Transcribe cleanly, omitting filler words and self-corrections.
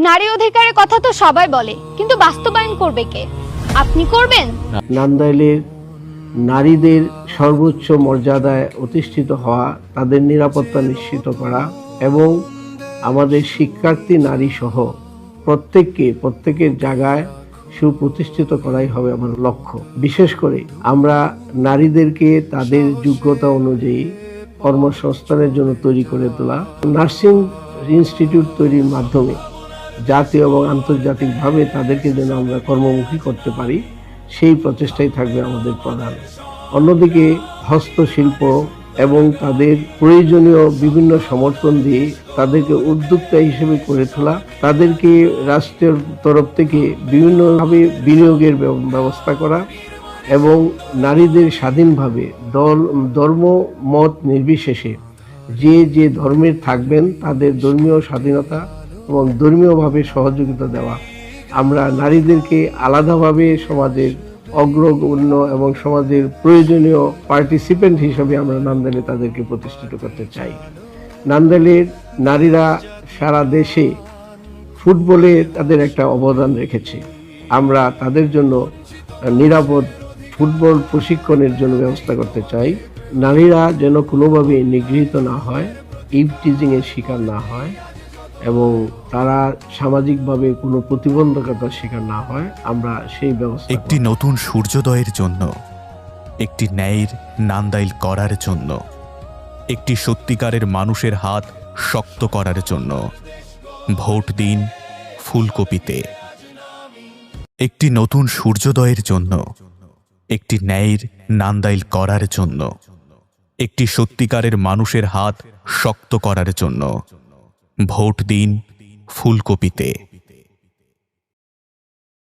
নারী অধিকারের কথা তো সবাই বলে, কিন্তু বাস্তবায়ন করবে কে? আপনি করবেন? নান্দাইলের নারীদের সর্বোচ্চ মর্যাদায় অধিষ্ঠিত হওয়া, তাদের নিরাপত্তা নিশ্চিত করা এবং আমাদের শিক্ষার্থী নারী সহ প্রত্যেকের জায়গায় সুপ্রতিষ্ঠিত করাই হবে আমার লক্ষ্য। বিশেষ করে আমরা নারীদেরকে তাদের যোগ্যতা অনুযায়ী কর্মসংস্থানের জন্য তৈরি করে তোলা, নার্সিং ইনস্টিটিউট তৈরির মাধ্যমে জাতীয় এবং আন্তর্জাতিকভাবে তাদেরকে যেন আমরা কর্মমুখী করতে পারি, সেই প্রচেষ্টাই থাকবে আমাদের প্রধান। অন্যদিকে হস্তশিল্প এবং তাদের প্রয়োজনীয় বিভিন্ন সমর্থন দিয়ে তাদেরকে উদ্যোক্তা হিসেবে করে তোলা, তাদেরকে রাষ্ট্রের তরফ থেকে বিভিন্নভাবে বিনিয়োগের ব্যবস্থা করা এবং নারীদের স্বাধীনভাবে ধর্ম মত নির্বিশেষে যে ধর্মের থাকবেন তাদের ধর্মীয় স্বাধীনতা এবং ধর্মীয়ভাবে সহযোগিতা দেওয়া। আমরা নারীদেরকে আলাদাভাবে সমাজের অগ্রগণ্য এবং সমাজের প্রয়োজনীয় পার্টিসিপেন্ট হিসেবে আমরা নান্দাইলে তাদেরকে প্রতিষ্ঠিত করতে চাই। নান্দাইলের নারীরা সারা দেশে ফুটবলে তাদের একটা অবদান রেখেছে। আমরা তাদের জন্য নিরাপদ ফুটবল প্রশিক্ষণের জন্য ব্যবস্থা করতে চাই। নারীরা যেন কোনোভাবে নিগৃহীত না হয়, ইভটিজিংয়ের শিকার না হয় এবং তারা সামাজিকভাবে কোনো প্রতিবন্ধকতার শিকার না হয়, আমরা সেই ব্যবস্থা। একটি নতুন সূর্যোদয়ের জন্য, একটি ন্যায়ের নান্দাইল করার জন্য, একটি সত্যিকারের মানুষের হাত শক্ত করার জন্য ভোট দিন ফুলকপিতে। একটি নতুন সূর্যোদয়ের জন্য, একটি ন্যায়ের নান্দাইল করার জন্য, একটি সত্যিকারের মানুষের হাত শক্ত করার জন্য ভোট দিন ফুলকপিতে।